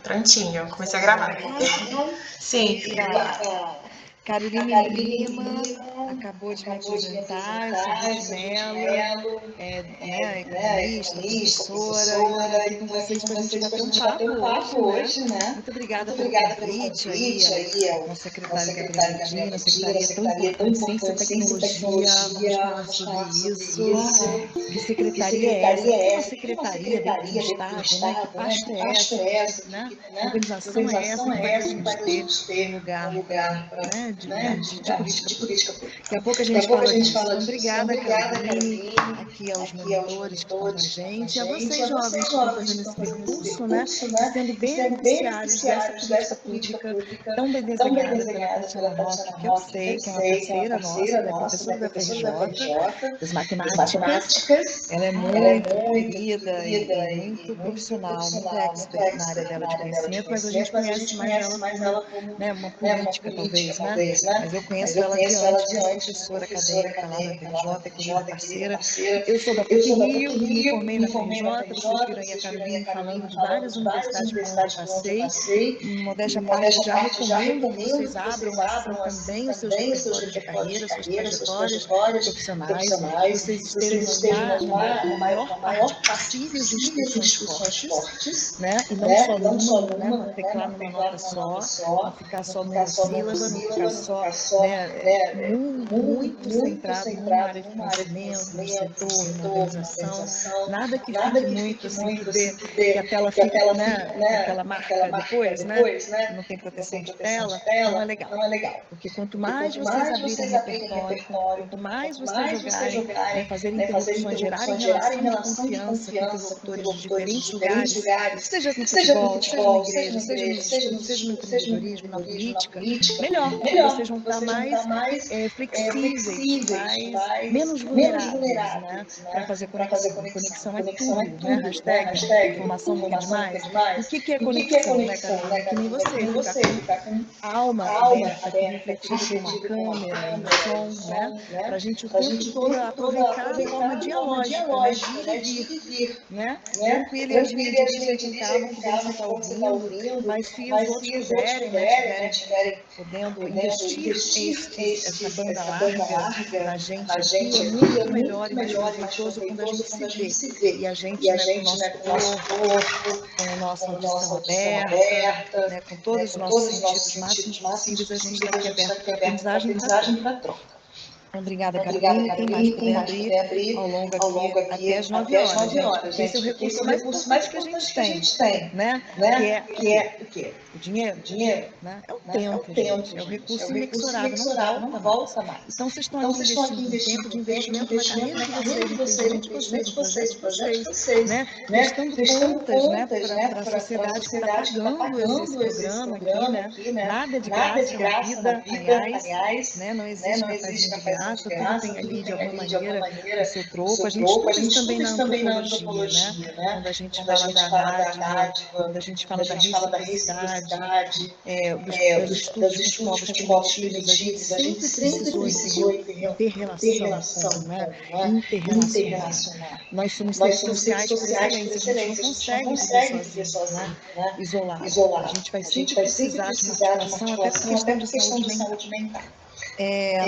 Prontinho, comecei a gravar. Sim. Caroline Lima acabou de me apresentar, eu sou Ruth Mello, economista, professora, e estou aqui com vocês para a gente bater um papo hoje, né? Muito obrigada pelo convite aí ao nosso secretário Gabriel Medina, secretaria tão importante, ciência e tecnologia, vamos falar sobre isso. Que secretaria é essa? O que é uma secretaria dentro do Estado, né? Que pasta é essa? Né? Que organização é essa que faz a gente ter um lugar né, de política pública. Daqui a pouco a gente fala disso. Então, obrigada, Caroline, aqui aos monitores que estão com a gente, e a vocês, jovens, que estão fazendo esse percurso, né, e sendo beneficiários dessa política pública tão bem desenhada pela Tatiana Roque, que eu sei que é uma parceira nossa, ela é professora da FRJ, das matemáticas. Ela é muito querida e muito profissional, muito expert na área dela de conhecimento, mas a gente conhece mais ela como, né, uma política, talvez, né? Mas eu conheço ela de antes como professora acadêmica lá da FRJ, querida parceira. Eu sou da PUC-Rio, me formei na FRJ, vocês viram aí a Caroline falando de várias universidades por onde eu passei. Modéstia à parte, já recomendo que vocês abram também os seus repertórios de carreira, suas trajetórias profissionais, que vocês estejam na maior parte possível de instituições fortes, né? E não só numa, né? Não teclar numa nota só, não ficar só no monossílaba, não ficar só, né, muito centrado numa área de conhecimento, no setor, na organização, nada que fique muito assim, que a tela fique, né, com aquela marca depois, né, não tem proteção de tela, não é legal. Porque quanto mais vocês abrirem repertório, quanto mais vocês jogarem, né, fazerem interlocuções, gerarem relação de confiança com interlocutores de diferentes lugares, seja no futebol, seja na igreja, seja nos estudos, seja no empreendedorismo, na política, melhor, porque vocês vão estar mais flexíveis, menos vulneráveis, né, para fazer conexão. Conexão é tudo, né? Hashtag informação nunca é demais. O que é conexão, né, Carolina? Que nem você, ficar com a alma aberta, aqui refletida com uma câmera e som, né? Para a gente o tempo todo aproveitar a forma dialógica, né? De ir e vir, né? Tranquilo e dirigem com calma, que bom você está ouvindo, mas se os outros puderem, né, tiverem podendo investir essa banda larga na gente aqui, é muito melhor e mais proveitoso quando a gente se vê. E a gente, né, com o nosso corpo, com a nossa audição aberta, né, com todos os nossos sentidos máximos possíveis, a gente está aqui aberto para aprendizagem e para troca. Obrigada, Caroline. Quem mais puder abrir ao longo aqui até as 9 horas, gente, porque esse é o recurso mais importante que a gente tem, né? Que é o quê? O dinheiro, né? É o tempo, gente. É o recurso inexorável, não volta mais. Então, vocês estão aqui investindo tempo de investimento na carreira de vocês, no empreendimento de vocês, no projeto de vocês, né? Prestando contas, né, para a sociedade que está pagando esse programa aqui, né? Nada de graça na vida, aliás, né? Não existe cafezinho de graça, tudo tem ali, de alguma maneira, o seu troco. A gente estuda isso também na antropologia, né? Quando a gente fala da dádiva, quando a gente fala da reciprocidade, dos estudos com os povos primitivos, a gente sempre precisou ter relação com, né, interrelacionar. Nós somos seres sociais por excelência, a gente não consegue viver sozinho, né, isolado. A gente vai sempre precisar de uma articulação, até por questão de saúde mental.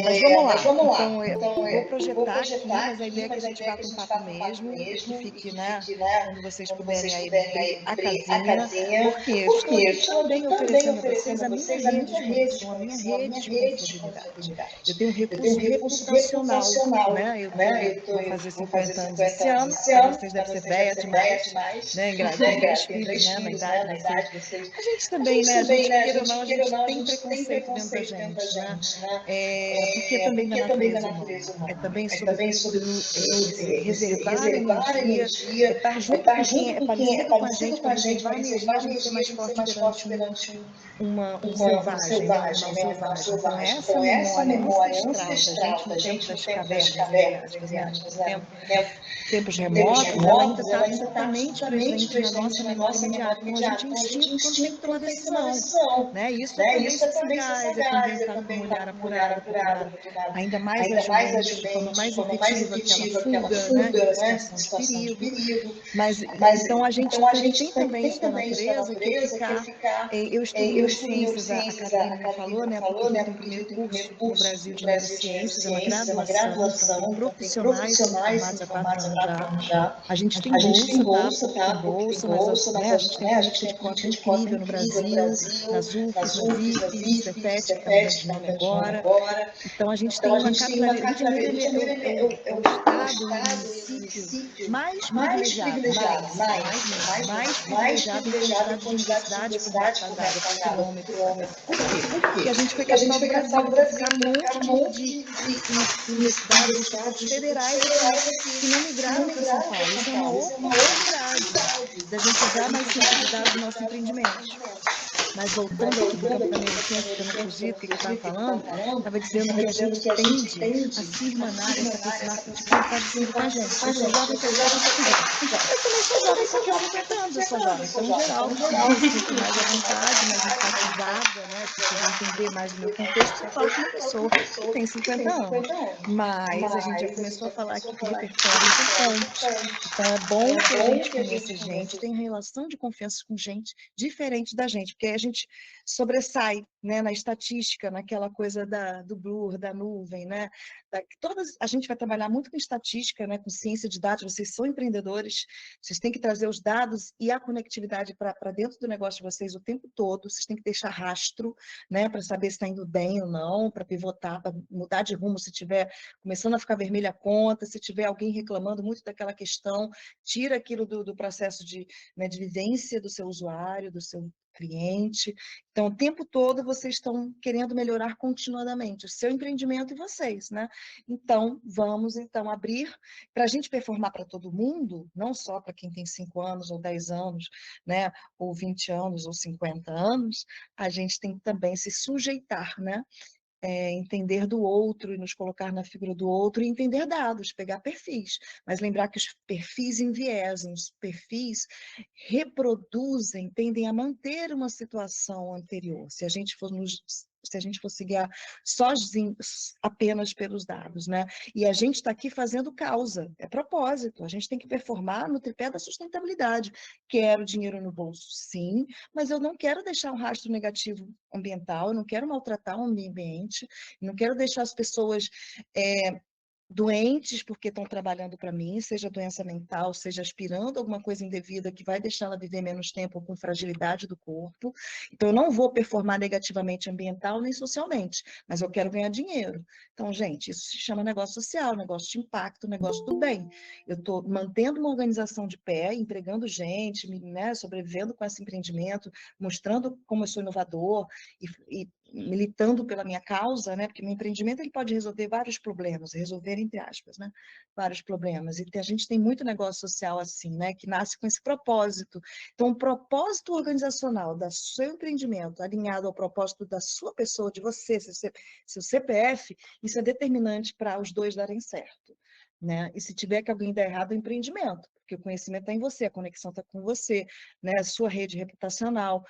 Mas vamos lá. Então, eu vou projetar aqui, mas a ideia é que a gente bata um papo mesmo, que fique, né, quando vocês puderem aí abrir a casinha. Porque eu estou aqui também oferecendo a vocês a minha rede de conexão, a minha rede de confiabilidade. Eu tenho um recurso reputacional, né? Eu vou fazer 50 anos esse ano, para vocês deve ser velha demais, né? Tem 3 filhos, né, na idade de vocês. A gente também, né? A gente, queira ou não, a gente tem preconceito dentro da gente, né? Porque também da natureza humana. É também sobre reservar energia, estar junto com quem é parecido com a gente para reservar energia, a gente ser mais forte perante um selvagem, né? Um animal selvagem. Então, essa memória ancestral da gente no tempo das cavernas, né? Tempos remotos, ela ainda está absolutamente presente na nossa memória imediata. Então, a gente é instinto quando tem que tomar decisão, né? Isso é também ser sagaz, é também estar com um olhar apurado, procurado ainda mais agilmente, de forma mais efetiva, aquela fuga, né, de situação de perigo. Mas, então, a gente tem também isso da natureza, que é ficar... Eu estudo neurociências, a Carolina me falou, né, porque eu tenho o primeiro curso no Brasil de neurociências, é uma graduação, então tem profissionais sendo formados há 4 anos já. A gente tem bolsa, tá? PUC tem bolsa, mas né, a gente tem política de cota incrível no Brasil, nas UFs, nas IFES, no Cefet, que está mudando de nome agora. Então, a gente tem uma capilaria. Rio de Janeiro ele é o estado, o município mais privilegiado, mais mesmo, mais privilegiado em quantidade de universidade por metro quadrado, por quilômetro quadrado. Por quê? Porque a gente foi capital do Brasil, então ficar um monte de universidades, institutos federais aqui, que não migraram para São Paulo. Isso é uma oportunidade da gente usar mais ciência de dados nos nossos empreendimentos. Mas voltando aqui para o campo da neurociência, que eu não fugi do que estava falando, estava dizendo que a gente tende a se irmanar e a se aproximar de quem é parecido com a gente. Eu sou jovem, quero estar com gente. Eu também sou jovem porque eu 50 anos, eu sou jovem. Então, em geral, eu me sinto mais à vontade, mais enfatizada, né? Se você quiser entender mais do meu contexto, eu falo com uma pessoa que tem 50 anos. Mas a gente já começou a falar aqui que o repertório é importante. Então, é bom que a gente conheça gente, tenha relação de confiança com gente diferente da gente, porque a gente sobressai, né, na estatística, naquela coisa do blur, da nuvem, né? A gente vai trabalhar muito com estatística, né, com ciência de dados. Vocês são empreendedores, vocês têm que trazer os dados e a conectividade para dentro do negócio de vocês o tempo todo. Vocês têm que deixar rastro, né, para saber se está indo bem ou não, para pivotar, para mudar de rumo se tiver começando a ficar vermelha a conta, se tiver alguém reclamando muito daquela questão, tira aquilo do processo né, de vivência do seu usuário, do seu cliente. Então, o tempo todo vocês estão querendo melhorar continuadamente o seu empreendimento e vocês, né? Então, vamos então abrir para a gente performar para todo mundo, não só para quem tem 5 anos ou 10 anos, né? Ou 20 anos ou 50 anos, a gente tem que também se sujeitar, né? Entender do outro e nos colocar na figura do outro e entender dados, pegar perfis, mas lembrar que os perfis enviesam, os perfis reproduzem, tendem a manter uma situação anterior. Se a gente for se guiar sozinho, apenas pelos dados, né? E a gente está aqui fazendo causa, é propósito, a gente tem que performar no tripé da sustentabilidade. Quero dinheiro no bolso, sim, mas eu não quero deixar um rastro negativo ambiental, eu não quero maltratar o meio ambiente, não quero deixar as pessoas doentes porque estão trabalhando para mim, seja doença mental, seja aspirando alguma coisa indevida que vai deixar ela viver menos tempo com fragilidade do corpo. Então, eu não vou performar negativamente ambiental nem socialmente, mas eu quero ganhar dinheiro. Então, gente, isso se chama negócio social, negócio de impacto, negócio do bem. Eu estou mantendo uma organização de pé, empregando gente, né, sobrevivendo com esse empreendimento, mostrando como eu sou inovador e militando pela minha causa, né? Porque meu empreendimento ele pode resolver vários problemas, resolver entre aspas, né? Vários problemas. E a gente tem muito negócio social assim, né? Que nasce com esse propósito. Então, o propósito organizacional do seu empreendimento alinhado ao propósito da sua pessoa, de você, seu CPF, isso é determinante para os dois darem certo, né? E se tiver que alguém dar errado, é o empreendimento, porque o conhecimento está em você, a conexão está com você, né? A sua rede reputacional.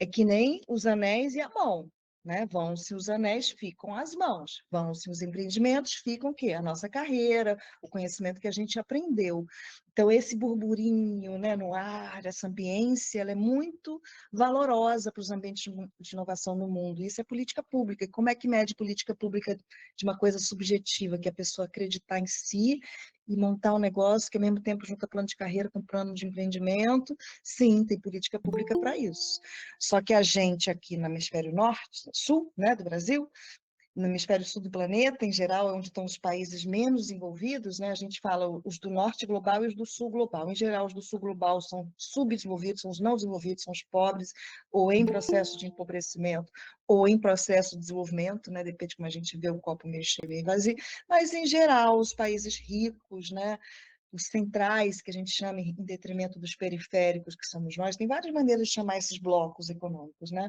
É que nem os anéis e a mão. Né? Vão-se os anéis, ficam as mãos. Vão-se os empreendimentos, ficam o quê? A nossa carreira, o conhecimento que a gente aprendeu. Então, esse burburinho, né, no ar, essa ambiência, ela é muito valorosa para os ambientes de inovação no mundo. Isso é política pública. E como é que mede política pública de uma coisa subjetiva, que é a pessoa acreditar em si e montar um negócio que, ao mesmo tempo, junta plano de carreira com plano de empreendimento? Sim, tem política pública para isso. Só que a gente aqui no hemisfério norte, sul, né, do Brasil, no hemisfério sul do planeta, em geral, é onde estão os países menos desenvolvidos, né? A gente fala os do norte global e os do sul global. Em geral, os do sul global são subdesenvolvidos, são os não desenvolvidos, são os pobres, ou em processo de empobrecimento, ou em processo de desenvolvimento, né? Depende de como a gente vê o copo meio cheio e vazio. Mas, em geral, os países ricos, né? Os centrais, que a gente chama em detrimento dos periféricos, que somos nós, tem várias maneiras de chamar esses blocos econômicos, né?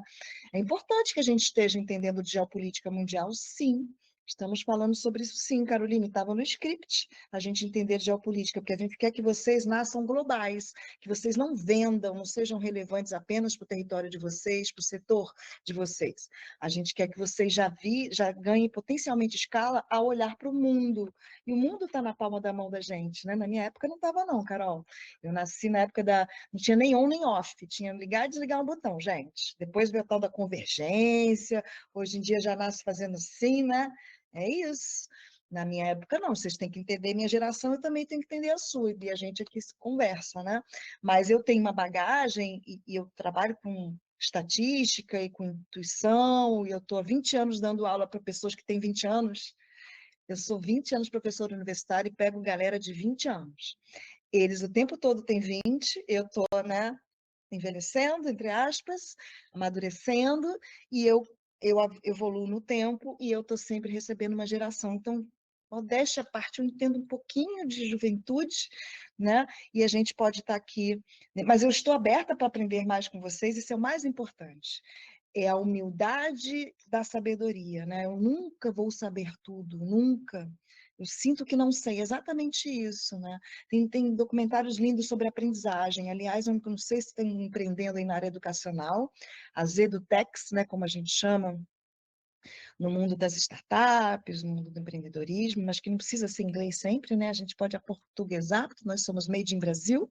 É importante que a gente esteja entendendo de geopolítica mundial, sim, Estamos falando sobre isso sim, Caroline, estava no script a gente entender geopolítica, porque a gente quer que vocês nasçam globais, que vocês não vendam, não sejam relevantes apenas para o território de vocês, para o setor de vocês. A gente quer que vocês já ganhem potencialmente escala ao olhar para o mundo. E o mundo está na palma da mão da gente, né? Na minha época não estava não, Carol. Eu nasci na época não tinha nem on nem off, tinha ligar e desligar um botão, gente. Depois veio a tal da convergência, hoje em dia já nasce fazendo assim, né? É isso. Na minha época, não. Vocês têm que entender minha geração, eu também tenho que entender a sua. E a gente aqui se conversa, né? Mas eu tenho uma bagagem e eu trabalho com estatística e com intuição, e eu estou há 20 anos dando aula para pessoas que têm 20 anos. Eu sou 20 anos professora universitária e pego galera de 20 anos. Eles o tempo todo têm 20, eu estou, né, envelhecendo, entre aspas, amadurecendo, e eu evoluo no tempo e eu estou sempre recebendo uma geração. Então, modéstia à parte, eu entendo um pouquinho de juventude, né? E a gente pode estar aqui, mas eu estou aberta para aprender mais com vocês, isso é o mais importante. É a humildade da sabedoria, né? Eu nunca vou saber tudo, nunca. Eu sinto que não sei, exatamente isso, né? Tem documentários lindos sobre aprendizagem. Aliás, eu não sei se tem empreendendo aí na área educacional, as edutechs, né, como a gente chama, no mundo das startups, no mundo do empreendedorismo, mas que não precisa ser inglês sempre, né? A gente pode aportuguesar, porque nós somos made in Brasil,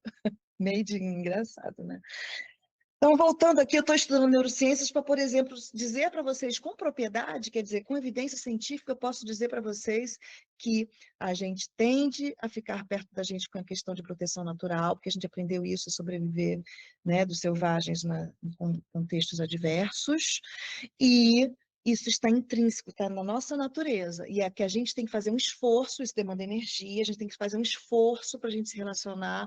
made in engraçado, né? Então, voltando aqui, eu estou estudando neurociências para, por exemplo, dizer para vocês com propriedade, quer dizer, com evidência científica, eu posso dizer para vocês que a gente tende a ficar perto da gente com a questão de proteção natural, porque a gente aprendeu isso, a sobreviver, né, dos selvagens em contextos adversos, e isso está intrínseco, está na nossa natureza, e é que a gente tem que fazer um esforço, isso demanda energia, a gente tem que fazer um esforço para a gente se relacionar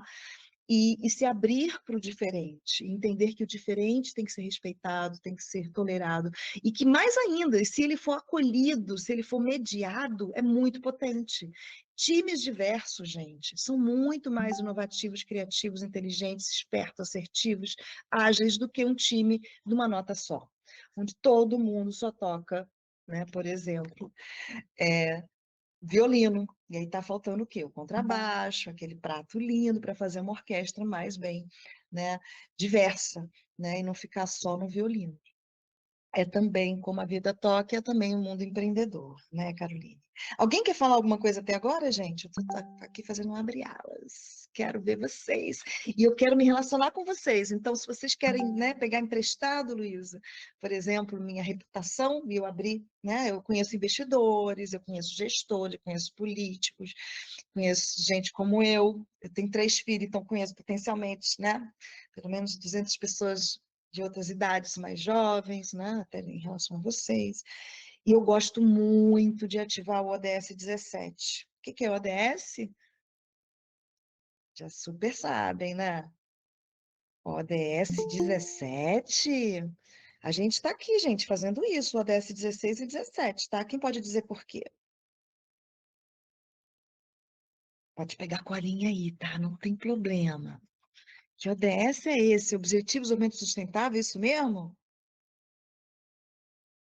e se abrir para o diferente, entender que o diferente tem que ser respeitado, tem que ser tolerado, e que mais ainda, se ele for acolhido, se ele for mediado, é muito potente. Times diversos, gente, são muito mais inovativos, criativos, inteligentes, espertos, assertivos, ágeis do que um time de uma nota só, onde todo mundo só toca, né, por exemplo, violino. E aí está faltando o quê? O contrabaixo, aquele prato lindo para fazer uma orquestra mais bem, né, diversa, né, e não ficar só no violino. É também como a vida toca, é também o mundo empreendedor, né, Caroline? Alguém quer falar alguma coisa até agora, gente? Eu estou aqui fazendo um abre-alas. Quero ver vocês. E eu quero me relacionar com vocês. Então, se vocês querem, né, pegar emprestado, Luísa, por exemplo, minha reputação, e eu abri, né? Eu conheço investidores, eu conheço gestores, eu conheço políticos, conheço gente como eu. Eu tenho 3 filhos, então conheço potencialmente, né? Pelo menos 200 pessoas de outras idades mais jovens, né, até em relação a vocês. E eu gosto muito de ativar o ODS 17. O que é o ODS? Já super sabem, né? ODS 17. A gente está aqui, gente, fazendo isso, o ODS 16 e 17, tá? Quem pode dizer por quê? Pode pegar a colinha aí, tá? Não tem problema. Que ODS é esse? Objetivos de Desenvolvimento Sustentável, isso mesmo?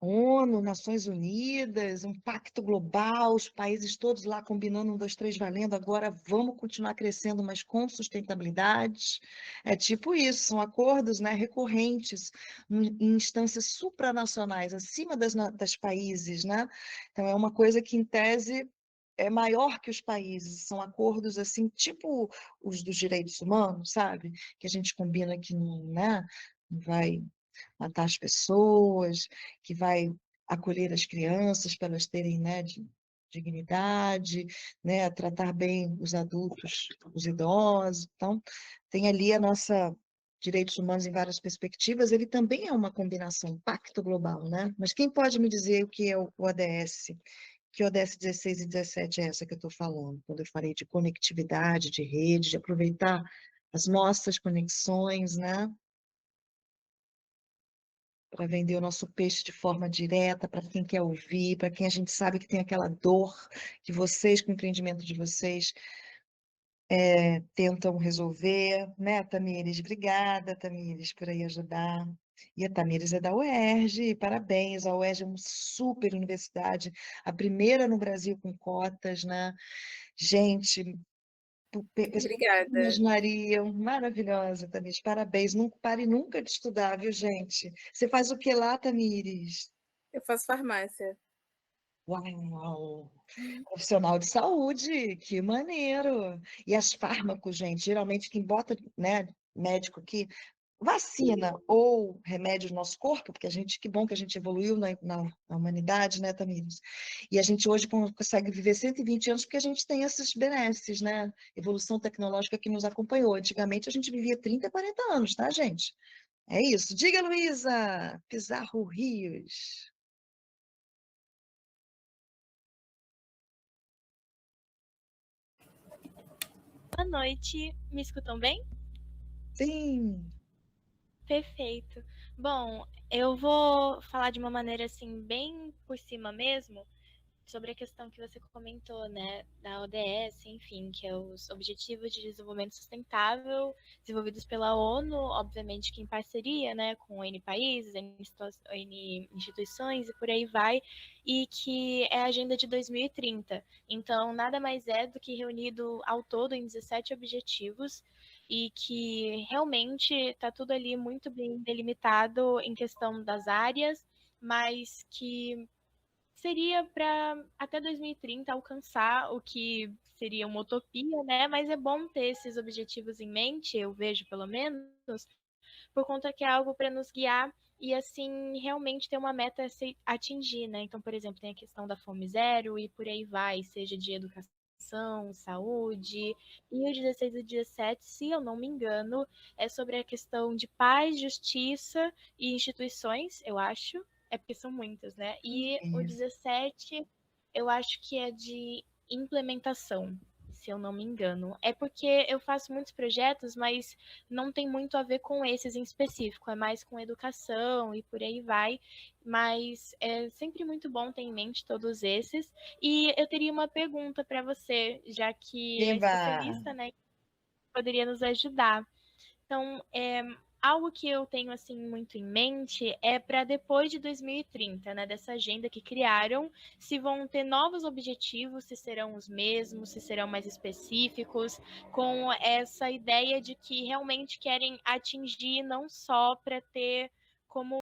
ONU, Nações Unidas, um pacto global, os países todos lá combinando 1, 2, 3 valendo, agora vamos continuar crescendo, mas com sustentabilidade. É tipo isso, são acordos, né, recorrentes em instâncias supranacionais, acima das países, né? Então é uma coisa que, em tese, é maior que os países, são acordos assim, tipo os dos direitos humanos, sabe? Que a gente combina que não, né, não vai matar as pessoas, que vai acolher as crianças para elas terem, né, dignidade, né, tratar bem os adultos, os idosos. Então, tem ali a nossa direitos humanos em várias perspectivas, ele também é uma combinação, um pacto global, né? Mas quem pode me dizer o que é o ODS? Que o ODS 16 e 17 é essa que eu estou falando, quando eu falei de conectividade, de rede, de aproveitar as nossas conexões, né? Para vender o nosso peixe de forma direta, para quem quer ouvir, para quem a gente sabe que tem aquela dor que vocês, com o empreendimento de vocês, tentam resolver, né, Tamires? Obrigada, Tamires, por aí ajudar. E a Tamires é da UERJ, parabéns, a UERJ é uma super universidade, a primeira no Brasil com cotas, né? Gente, pessoas não Obrigada. imaginariam, maravilhosa, Tamires, parabéns, não pare nunca de estudar, viu, gente? Você faz o que lá, Tamires? Eu faço farmácia. Uau! Profissional de saúde, que maneiro! E as fármacos, gente, geralmente quem bota, né, médico aqui, vacina ou remédio no nosso corpo, porque a gente, que bom que a gente evoluiu na humanidade, né, Tamires? E a gente hoje consegue viver 120 anos porque a gente tem esses benesses, né? Evolução tecnológica que nos acompanhou. Antigamente a gente vivia 30, 40 anos, tá, gente? É isso. Diga, Luísa Pizarro Rios. Boa noite, me escutam bem? Sim. Perfeito. Bom, eu vou falar de uma maneira assim, bem por cima mesmo, sobre a questão que você comentou, né, da ODS, enfim, que é os Objetivos de Desenvolvimento Sustentável, desenvolvidos pela ONU, obviamente que em parceria, né, com N países, N instituições e por aí vai, e que é a Agenda de 2030. Então, nada mais é do que reunido ao todo em 17 objetivos e que realmente está tudo ali muito bem delimitado em questão das áreas, mas que seria para até 2030 alcançar o que seria uma utopia, né? Mas é bom ter esses objetivos em mente, eu vejo pelo menos, por conta que é algo para nos guiar e assim realmente ter uma meta a se atingir, né? Então, por exemplo, tem a questão da fome zero e por aí vai, seja de educação, saúde, e o 16 e 17, se eu não me engano, é sobre a questão de paz, justiça e instituições, eu acho, é porque são muitas, né? E o 17, eu acho que é de implementação, se eu não me engano. É porque eu faço muitos projetos, mas não tem muito a ver com esses em específico, é mais com educação e por aí vai. Mas é sempre muito bom ter em mente todos esses. E eu teria uma pergunta para você, já que é Eba! especialista, né? Poderia nos ajudar. Então, algo que eu tenho assim muito em mente é para depois de 2030, né, dessa agenda que criaram, se vão ter novos objetivos, se serão os mesmos, se serão mais específicos, com essa ideia de que realmente querem atingir não só para ter como